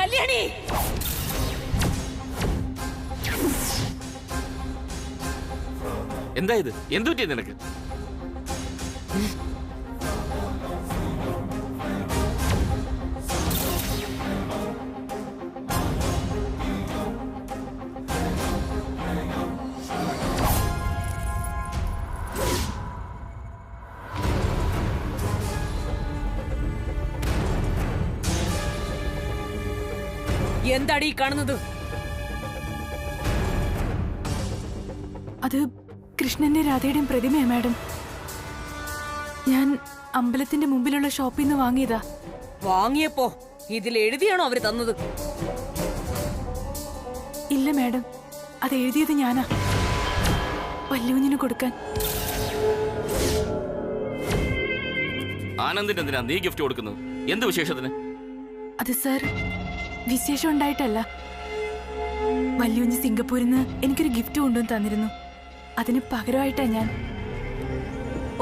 കല്യാണി എന്താ ഇത്? എന്തു പറ്റിയ നിനക്ക്? എന്താടി കാണുന്നത്? അത് കൃഷ്ണന്റെ രാധയുടെയും പ്രതിമയാ മാഡം. ഞാൻ അമ്പലത്തിന്റെ മുമ്പിലുള്ള ഷോപ്പിൽ നിന്ന് വാങ്ങിയതാ. വാങ്ങിയപ്പോ ഇതിൽ എഴുതിയാണോ അവര് തന്നത്? ഇല്ല മാഡം, അത് എഴുതിയത് ഞാനാ, വല്ലുവിന് കൊടുക്കാൻ. ആനന്ദിന് എന്തിനാ നീ ഗിഫ്റ്റ് കൊടുക്കുന്നത്? എന്ത് വിശേഷത്തിന്? അത് സർ, വിശേഷം ഉണ്ടായിട്ടല്ല. വല്യുവിന് സിംഗപ്പൂരിൽ നിന്ന് എനിക്കൊരു ഗിഫ്റ്റ് കൊണ്ടുവന്ന് തന്നിരുന്നു. അതിന് പകരമായിട്ടാ ഞാൻ.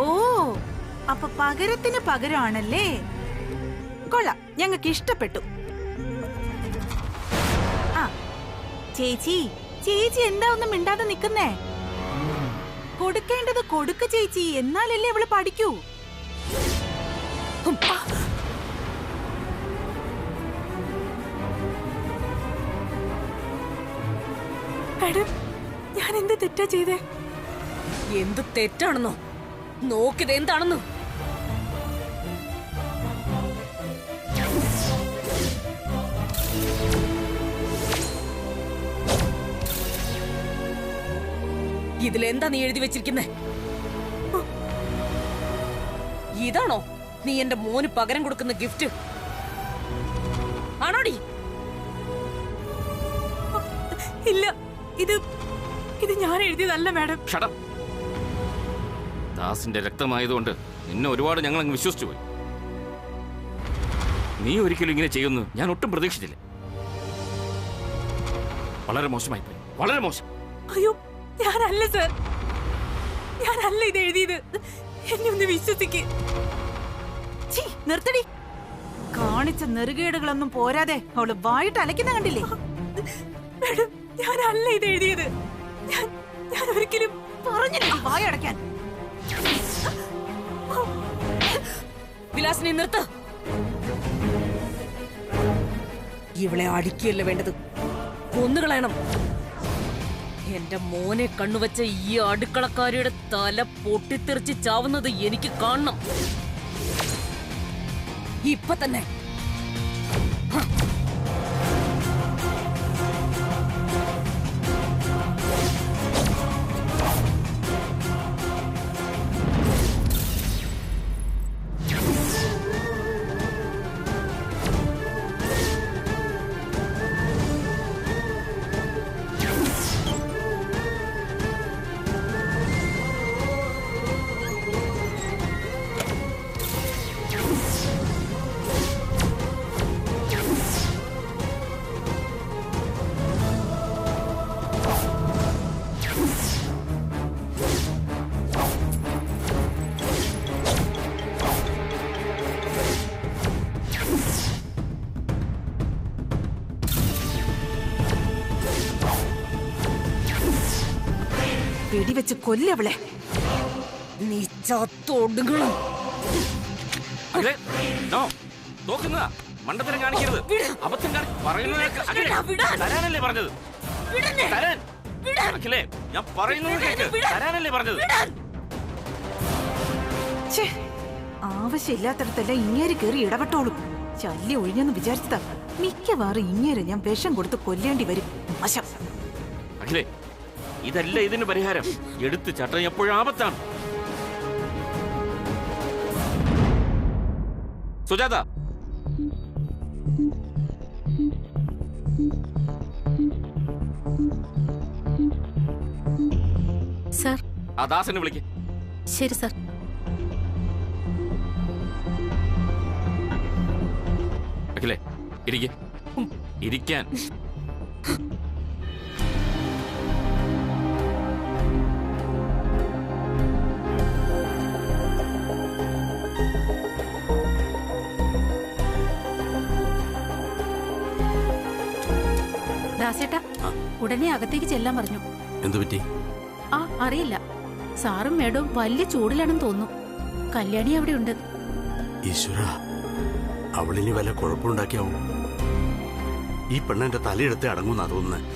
ഓ, അപ്പൊ പകരത്തിന് പകരമാണല്ലേ? കൊള്ളാം, ഞങ്ങൾക്ക് ഇഷ്ടപ്പെട്ടു. ആ ചേച്ചി, ചേച്ചി എന്താ ഒന്നും മിണ്ടാതെ നിക്കുന്നേ? കൊടുക്കേണ്ടത് കൊടുക്ക ചേച്ചി, എന്നാലല്ലേ അവള് പഠിക്കൂ. മാഡം, ഞാൻ എന്ത് തെറ്റാ ചെയ്തേ? എന്ത് തെറ്റാണെന്നോ? നോക്കിത് എന്താണെന്നോ? ഇതിലെന്താ നീ എഴുതി വെച്ചിരിക്കുന്നേ? ഇതാണോ നീ എന്റെ മോന് പകരം കൊടുക്കുന്ന ഗിഫ്റ്റ്? ആണോടി? ഇല്ല, ഇത് ഞാൻ എഴുതിയതല്ല മാഡം. ഷടം. ദാസിന്റെ രക്തമായതുകൊണ്ട് നിന്നെ ഒരുപാട് ഞങ്ങൾ അങ്ങ് വിശ്വസിച്ചു പോയി. നീ ഒരിക്കലും ഇങ്ങനെ ചെയ്യുന്നു ഞാൻ ഒട്ടും പ്രതീക്ഷിച്ചില്ല. വളരെ മോശമായി പോയി, വളരെ മോശം. അയ്യോ, ഞാനല്ല സർ, ഞാനല്ല ഇത് എഴുതിയത്. എന്നെ ഒന്ന് വിശ്വസിക്ക്. നിർത്തടി. കാണിച്ച നെറുകേടുകളൊന്നും പോരാതെ അവള് വായിട്ട് അലക്കുന്ന കണ്ടില്ലേ? മാഡം, ഞാനല്ല ഇത് എഴുതിയത്. ഞാൻ ഒരിക്കലും പറഞ്ഞില്ലേ വായടയ്ക്കാൻ? വിലാസിനെ നിർത്ത്. ഇവളെ അടിക്കുകയല്ല വേണ്ടത്, കൊന്നുകളയണം. എന്റെ മോനെ കണ്ണുവച്ച ഈ അടുക്കളക്കാരിയുടെ തല പൊട്ടിത്തെറിച്ച് ചാവുന്നത് എനിക്ക് കാണണം, ഇപ്പൊ തന്നെ. വെടിവെച്ച് കൊല്ലവളെ. നീ ചത്തൊടുങ്ങണം. മണ്ടത്തരം കാണിക്കരുത്, അബദ്ധം തരാനല്ലേ പറഞ്ഞത്? അഖിലേ, ഞാൻ പറയുന്നത് കേൾക്ക്, തരാനല്ലേ പറഞ്ഞത്? ആവശ്യമില്ലാത്തടത്തെല്ലാം ഇങ്ങേര് കയറി ഇടപെട്ടോളും. ശല്യം ഒഴിഞ്ഞെന്ന് വിചാരിച്ചതാ. മിക്കവാറും ഇങ്ങേരെ ഞാൻ വിഷം കൊടുത്ത് കൊല്ലേണ്ടി വരും. വശം. അഖിലേ, ഇതല്ല ഇതിന് പരിഹാരം. എടുത്ത് ചട്ടം എപ്പോഴും ആപത്താണ്. സുജാത, സർ. ആ ദാസനെ വിളിക്ക്. ശരി സർ. അഖിലേ, ഇരിക്കാൻ. ദാസേട്ടാ ഉടനെ അകത്തേക്ക് ചെല്ലാൻ പറഞ്ഞു. എന്തു പറ്റി? ആ അറിയില്ല, സാറും മേഡവും വലിയ ചൂടിലാണെന്ന് തോന്നുന്നു. കല്യാണി അവിടെ ഉണ്ട്. ഈശ്വര, അവളിനി വല്ല കുഴപ്പമുണ്ടാക്കിയാവും. ഈ പെണ്ണെന്റെ തലയെടുത്ത് അടങ്ങുന്നാ തോന്നുന്നത്.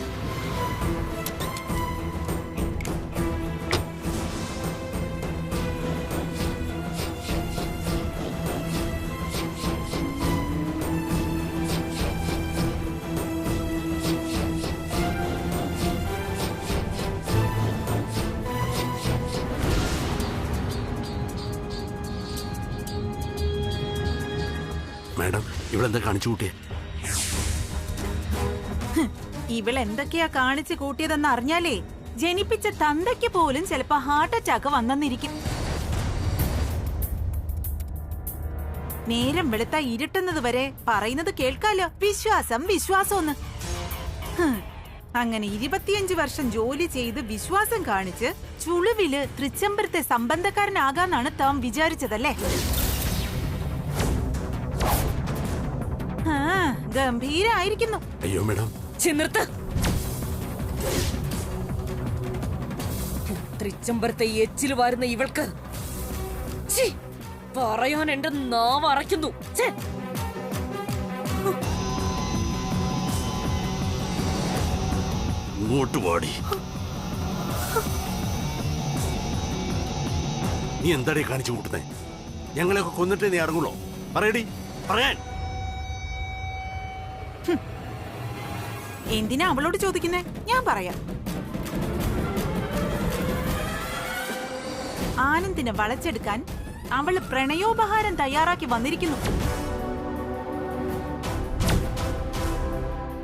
മാഡം, ഇവളെന്താ കാണിച്ചു കൂട്ടിയേ? ഇവളെന്തൊക്കെയാ കാണിച്ചു കൂട്ടിയതെന്ന് അറിഞ്ഞാലേ ജനിപ്പിച്ച തന്തയ്ക്ക് പോലും ചിലപ്പോ ഹാർട്ട് അറ്റാക്ക് വന്നെന്നിരിക്കും. നേരം വെളുത്ത ഇരുട്ടുന്നത് വരെ പറയുന്നത് കേൾക്കാലോ, വിശ്വാസം വിശ്വാസമൊന്ന്. അങ്ങനെ 25 വർഷം ജോലി ചെയ്ത് വിശ്വാസം കാണിച്ച് ചുളുവില് തൃച്ചംബരത്തെ സംബന്ധക്കാരനാകാന്നാണ് താൻ വിചാരിച്ചതല്ലേ? ഗംഭീരായിരിക്കുന്നു. അയ്യോ മേഡം, നിർത്ത്. തൃച്ചംബരത്തെ എച്ചിൽ വാരുന്ന ഇവൾക്ക് പറയാൻ എന്റെ നാവ് അറയ്ക്കുന്നു. ഇങ്ങോട്ട് പാടി. നീ എന്താടേ കാണിച്ചു കൂട്ടുന്നേ? ഞങ്ങളെയൊക്കെ കൊന്നിട്ടേ നീ അടങ്ങുള്ളോ? പറയടി, പറയാൻ. എന്തിനാ അവളോട് ചോദിക്കുന്നേ? ഞാൻ പറയാം. ആനന്ദിനെ വളച്ചെടുക്കാൻ അവള് പ്രണയോപഹാരം തയ്യാറാക്കി വന്നിരിക്കുന്നു.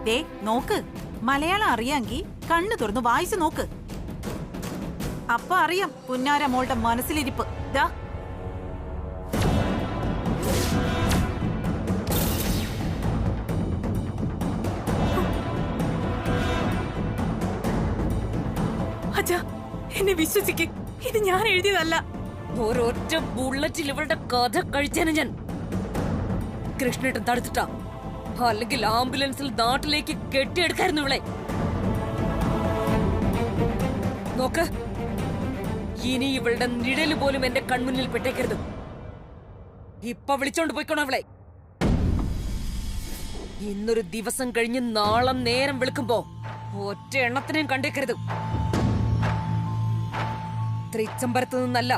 ദേ നോക്ക്, മലയാളം അറിയാങ്കി കണ്ണു തുറന്ന് വായിച്ചു നോക്ക്. അപ്പൊ അറിയാം പുന്നാര മോളുടെ മനസ്സിലിരിപ്പ്. ദാ അച്ഛാ, എന്നെ വിശ്വസിക്ക്, ഇത് ഞാൻ എഴുതിയതല്ല. ഒരൊറ്റ ബുള്ളറ്റിൽ ഇവളുടെ കഥ കഴിച്ചേനെ ഞാൻ. കൃഷ്ണേട്ടൻ തടുത്തിട്ടാ, അല്ലെങ്കിൽ ആംബുലൻസിൽ നാട്ടിലേക്ക് കെട്ടിയെടുക്കായിരുന്നു ഇവളെ. നോക്ക്, ഇനി ഇവളുടെ നിഴല് പോലും എന്റെ കൺമുന്നിൽ പെട്ടേക്കരുത്. ഇപ്പൊ വിളിച്ചോണ്ട് പോയിക്കോണം അവളെ. ഇന്നൊരു ദിവസം കഴിഞ്ഞ് നാളെ നേരം വെളുക്കുമ്പോ ഒറ്റ എണ്ണത്തിനെയും കണ്ടേക്കരുത്. തൃച്ചംബരത്ത് നിന്നല്ല,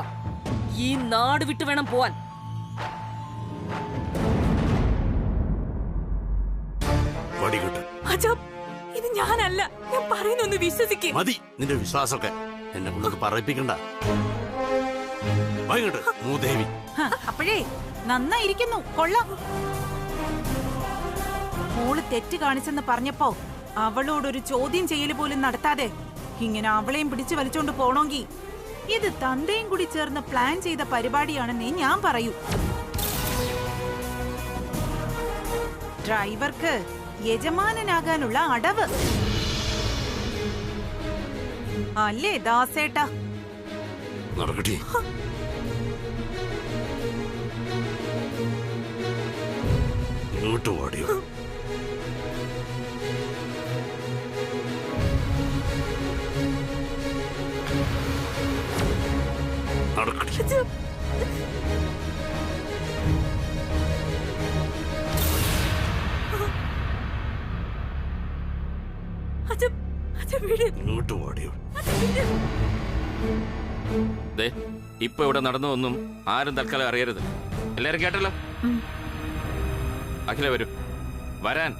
ഈ നാട് വിട്ടു വേണം പോവാൻ. അച്ഛാ, ഇത് ഞാനല്ല. ഞാൻ പറയുന്നൊന്ന് വിശ്വസിക്ക്. മതി നിന്റെ വിശ്വാസമൊക്കെ. എന്നെ കൊണ്ടത് പറയിപ്പിക്കണ്ട. മൂദേവി. അപ്പോഴേ നന്നായിരിക്കുന്നു, കൊള്ളാം. മോള് തെറ്റ് കാണിച്ചെന്ന് പറഞ്ഞപ്പോ അവളോടൊരു ചോദ്യം ചെയ്യല് പോലും നടത്താതെ ഇങ്ങനെ അവളെയും പിടിച്ചു വലിച്ചോണ്ട് പോണോങ്കി ഇത് തന്തയും കൂടി ചേർന്ന് പ്ലാൻ ചെയ്ത പരിപാടിയാണെന്നേ ഞാൻ പറയൂ. ഡ്രൈവർക്ക് യജമാനനാകാനുള്ള അടവ് അല്ലേ ദാസേട്ടാ? നടക്കട്ടെ. ഇങ്ങോട്ട് ഓടിയോ. നടക്കട്ടെ. ഇങ്ങോട്ട് ഓടിയോ. ഇപ്പൊ ഇവിടെ നടന്നതൊന്നും ആരും തൽക്കാലം അറിയരുത്. എല്ലാരും കേട്ടല്ലോ. അഖില വരൂ. വരാൻ.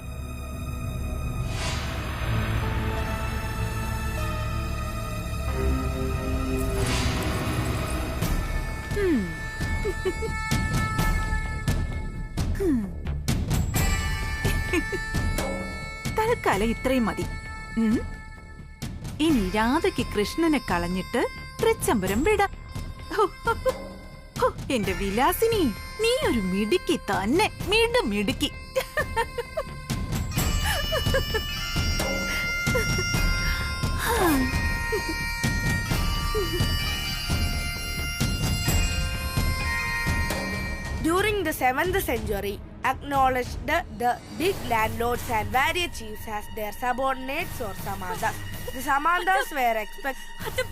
തൽക്കാലം ഇത്രയും മതി. ഇനി രാധയ്ക്ക് കൃഷ്ണനെ കളഞ്ഞിട്ട് തൃച്ചംബരം വിടാം. എന്റെ വിലാസിനി, നീ ഒരു മിടുക്കി തന്നെ, മിടുക്കി. During the 7th century, acknowledged the big landlords and various chiefs as their subordinates or samandas. The samandas were expected.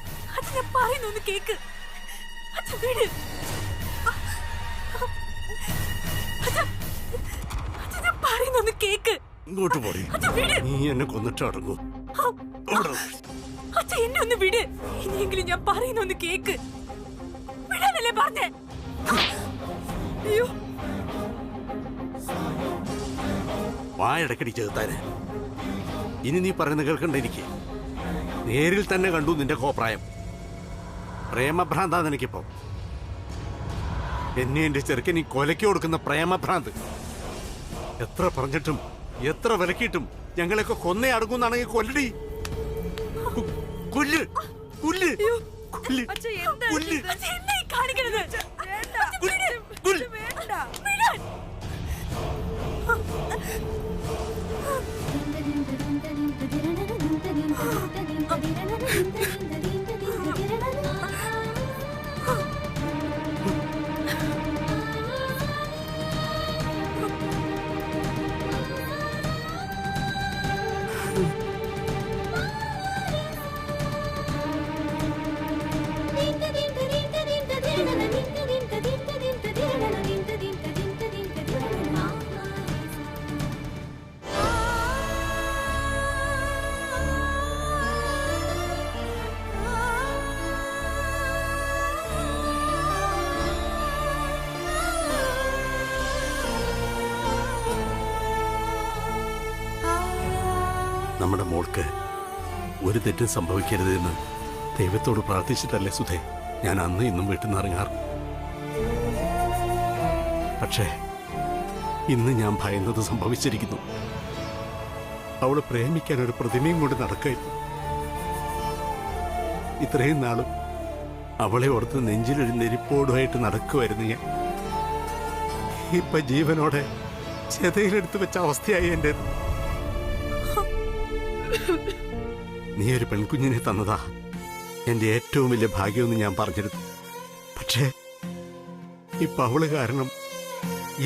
ഇങ്ങോട്ട് പോടി. നീ എന്നെ കൊന്നിട്ട് അടങ്ങൂ. എന്നെ ഒന്ന് വിട്. ഇനിയെങ്കിലും ഞാൻ പറയുന്നൊന്ന് കേക്ക്. വിടാനല്ലേ പറഞ്ഞേ? അയ്യോ, വായടക്കടി ചെറുത്താനെ. ഇനി നീ പറയുന്നത് കേൾക്കണ്ട എനിക്ക്. നേരിൽ തന്നെ കണ്ടു നിന്റെ കോപ്രായം. പ്രേമഭ്രാന്താ നിനക്കിപ്പോ. എന്നെ എന്റെ ചെറുക്കൻ ഈ കൊലയ്ക്ക് കൊടുക്കുന്ന പ്രേമഭ്രാന്ത്. എത്ര പറഞ്ഞിട്ടും എത്ര വിലക്കിയിട്ടും ഞങ്ങളൊക്കെ കൊന്നേ അടങ്ങുന്നാണെങ്കിൽ കൊല്ലടി. കൊല്ല് കൊല്ല് കൊല്ല് കൊല്ല്. നമ്മുടെ മോൾക്ക് ഒരു തെറ്റും സംഭവിക്കരുതെന്ന് ദൈവത്തോട് പ്രാർത്ഥിച്ചിട്ടല്ലേ സുധേ ഞാൻ അന്ന് ഇന്നും വീട്ടിൽ നിന്ന് ഇറങ്ങാറ്. പക്ഷേ ഇന്ന് ഞാൻ ഭയന്നത് സംഭവിച്ചിരിക്കുന്നു. അവളെ പ്രേമിക്കാൻ ഒരു പ്രതിമയും കൊണ്ട് നടക്കായിരുന്നു. ഇത്രയും നാളും അവളെ ഓർത്ത് നെഞ്ചിലൊരു നെരിപ്പോടുമായിട്ട് നടക്കുമായിരുന്നു ഞാൻ. ഇപ്പൊ ജീവനോടെ ചെതയിലെടുത്ത് വെച്ച അവസ്ഥയായി എൻ്റെ. നീ ഒരു പെൺകുഞ്ഞിനെ തന്നതാ എന്റെ ഏറ്റവും വലിയ ഭാഗ്യമെന്ന് ഞാൻ പറഞ്ഞിരുന്നു. പക്ഷേ ഇപ്പൊ അവള് കാരണം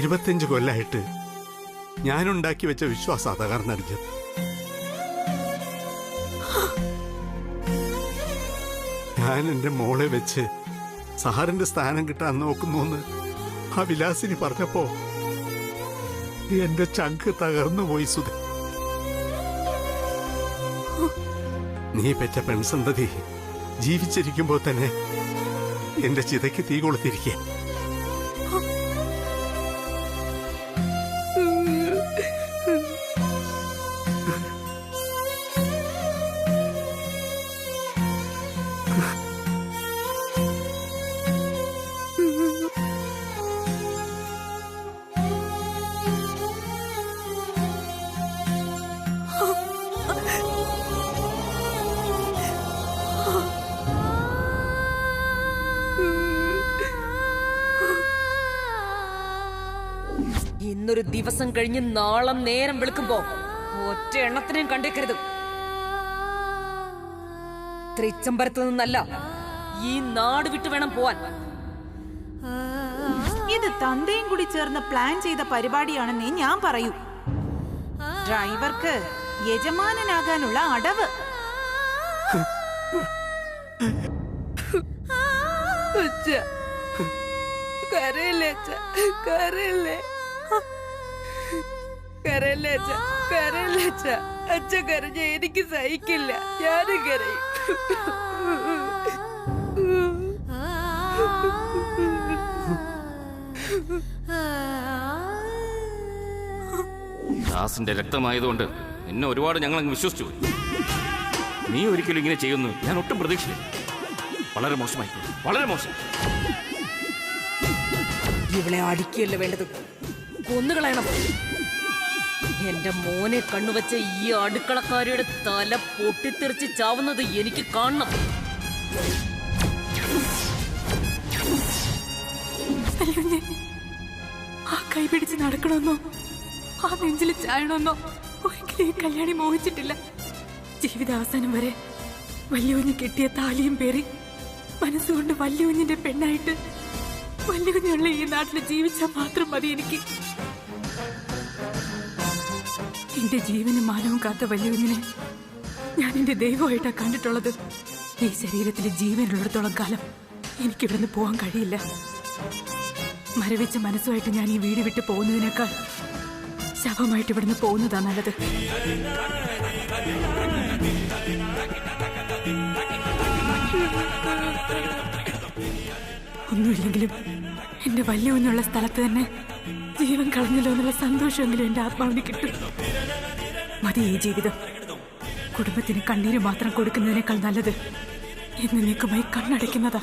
25 കൊല്ലായിട്ട് ഞാനുണ്ടാക്കി വെച്ച വിശ്വാസം തകർന്നടിഞ്ഞത്. ഞാൻ എന്റെ മോളെ വെച്ച് സാറിന്റെ സ്ഥാനം കിട്ടാൻ നോക്കുന്നുവെന്ന് ആ വിലാസിനി പറഞ്ഞപ്പോ എന്റെ ചങ്ക് തകർന്നു പോയി സുധ. നീ പെറ്റ പെൺസന്തതി ജീവിച്ചിരിക്കുമ്പോൾ തന്നെ എന്റെ ചിതയ്ക്ക് തീ കൊളുത്തിരിക്കുക. ഇന്നൊരു ദിവസം കഴിഞ്ഞ് നാളെ നേരം വെളുക്കുമ്പോ ഒറ്റ എണ്ണത്തിനെയും കണ്ടേക്കരുത്. തൃച്ചംബരത്ത് നിന്നല്ല, ഈ നാട് വിട്ടു വേണം പോവാൻ. ഇത് തന്തയും കൂടി ചേർന്ന് പ്ലാൻ ചെയ്ത പരിപാടിയാണെന്നേ ഞാൻ പറയൂ. ഡ്രൈവർക്ക് യജമാനനാകാനുള്ള അടവ്. കരയില്ലേ കരയില്ലേ കരയില്ലേ കരയില്ലേ അച്ഛ കരഞ്ഞ എനിക്ക് സഹിക്കില്ല. ഞാനും കരയും. ദാസിന്റെ രക്തമായതുകൊണ്ട് നിന്നെ ഒരുപാട് ഞങ്ങൾ അങ്ങ് വിശ്വസിച്ചു. നീ ഒരിക്കലും ഇങ്ങനെ ചെയ്യുന്നു ഞാൻ ഒട്ടും പ്രതീക്ഷിച്ചില്ല. വളരെ മോശമായി, വളരെ മോശം. ഇവളെ അടിക്കുകയല്ല വേണ്ടത്, കൊന്നുകളയണം. എന്റെ മോനെ കണ്ണുവച്ച ഈ അടുക്കളക്കാരിയുടെ തല പൊട്ടിത്തെറിച്ച് ചാവുന്നത് എനിക്ക് കാണണം. ആ കൈ പിടിച്ച് നടക്കണമെന്നോ ആ നെഞ്ചിൽ ചായണമെന്നോ ഒരിക്കലും ഈ കല്യാണി മോഹിച്ചിട്ടില്ല. ജീവിതാവസാനം വരെ വല്യകുഞ്ഞ് കെട്ടിയ താലിയും പേറി മനസ്സുകൊണ്ട് വല്യകുഞ്ഞിന്റെ പെണ്ണായിട്ട് വല്യകുഞ്ഞുള്ള ഈ നാട്ടിൽ ജീവിച്ചാൽ മാത്രം മതി എനിക്ക്. എന്റെ ജീവനും മാനവും കാത്ത വലിയവനെ ഞാൻ എന്റെ ദൈവമായിട്ടാ കണ്ടിട്ടുള്ളത്. ഈ ശരീരത്തിൽ ജീവനുള്ളിടത്തോളം കാലം എനിക്കിവിടുന്ന് പോകാൻ കഴിയില്ല. മരവിച്ച മനസ്സുമായിട്ട് ഞാൻ ഈ വീട് വിട്ട് പോകുന്നതിനേക്കാൾ ശവമായിട്ട് ഇവിടുന്ന് പോകുന്നതാ നല്ലത്. ഒന്നുമില്ലെങ്കിലും എന്റെ വലിയ കുഞ്ഞുള്ള സ്ഥലത്ത് തന്നെ ജീവൻ കളഞ്ഞല്ലോ എന്നുള്ള സന്തോഷമെങ്കിലും എന്റെ ആത്മാവിന് കിട്ടും. മതി ഈ ജീവിതം. കുടുംബത്തിന് കണ്ണീര് മാത്രം കൊടുക്കുന്നതിനേക്കാൾ നല്ലത് എന്നേക്കുമായി കണ്ണടയ്ക്കുന്നതാ.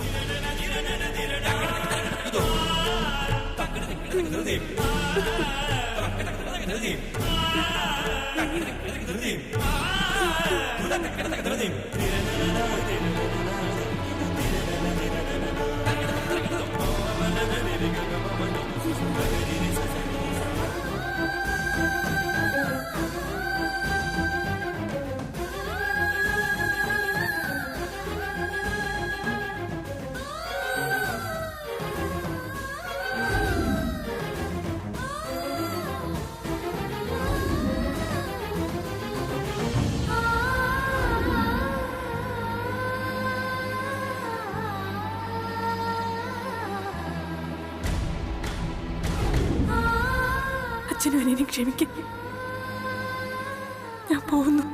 അച്ഛനും എന്നെ ക്ഷമിക്കും. ഞാൻ പോകുന്നു.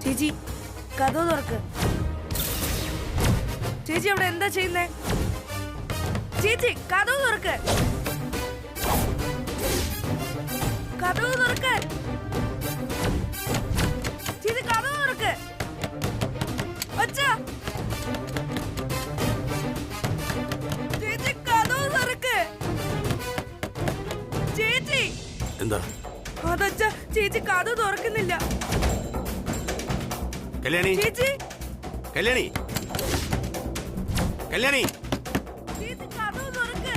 ചേച്ചി കഥവ് തുറക്ക്. ചേച്ചി അവിടെ എന്താ ചെയ്യുന്നേ? ചേച്ചി കഥവ് തുറക്ക്. കഥവ് തുറക്ക്. ചേച്ചി കഥവ് തുറക്ക്. അച്ഛാ ചേച്ചി കഥവ് തുറക്ക്. ചേച്ചി എന്താ അതച്ഛ ചേച്ചി കഥവ് തുറക്കുന്നില്ല. കല്യാണി, ചേച്ചി കല്യാണി, കല്യാണി, ചേച്ചി കഥവ് തുറക്ക്.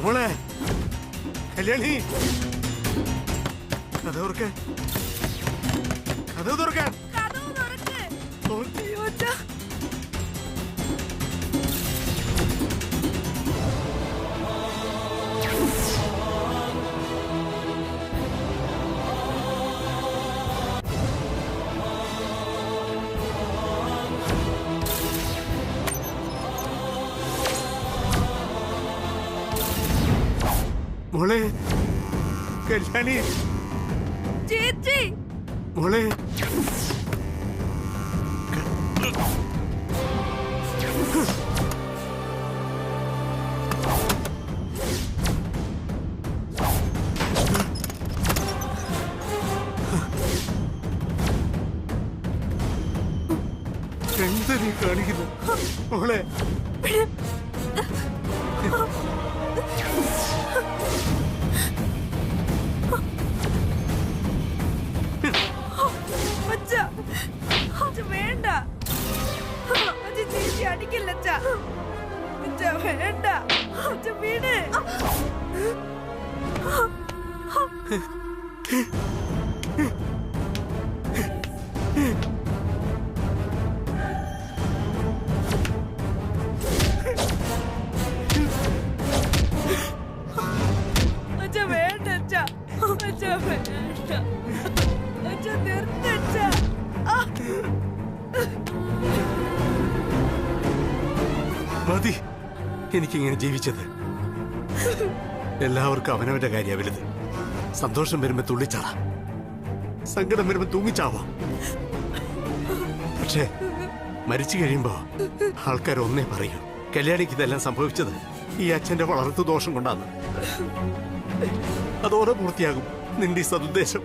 മോളെ കല്യാണി, കഥ തുറക്ക്, കഥ തുറക്കാൻ. കഥവ് തുറക്ക്. അയ്യോ അച്ഛാ. മോളെ കല്യാണി, ചേച്ചി മോളെ എന്താ നീ കാണിക്കുന്നു മോളെ? അച്ഛാ വേണ്ട. അച്ഛ ചേച്ചി അടിക്കില്ല അച്ഛാ. അച്ഛാ വേണ്ട. അച്ഛ വീട്. മതി എനിക്കിങ്ങനെ ജീവിച്ചത്. എല്ലാവർക്കും അവനവന്റെ കാര്യ വലുത്. സന്തോഷം വരുമ്പോ തുള്ളിച്ചാളാ, സങ്കടം വരുമ്പോ തൂങ്ങിച്ചാവാം. പക്ഷേ മരിച്ചു കഴിയുമ്പോ ആൾക്കാർ ഒന്നേ പറയൂ, കല്യാണിക്ക് ഇതെല്ലാം സംഭവിച്ചത് ഈ അച്ഛന്റെ വളർത്തു ദോഷം കൊണ്ടാണ്. അതോടെ പൂർത്തിയാകും നിന്റെ ഈ സതുദ്ദേശം.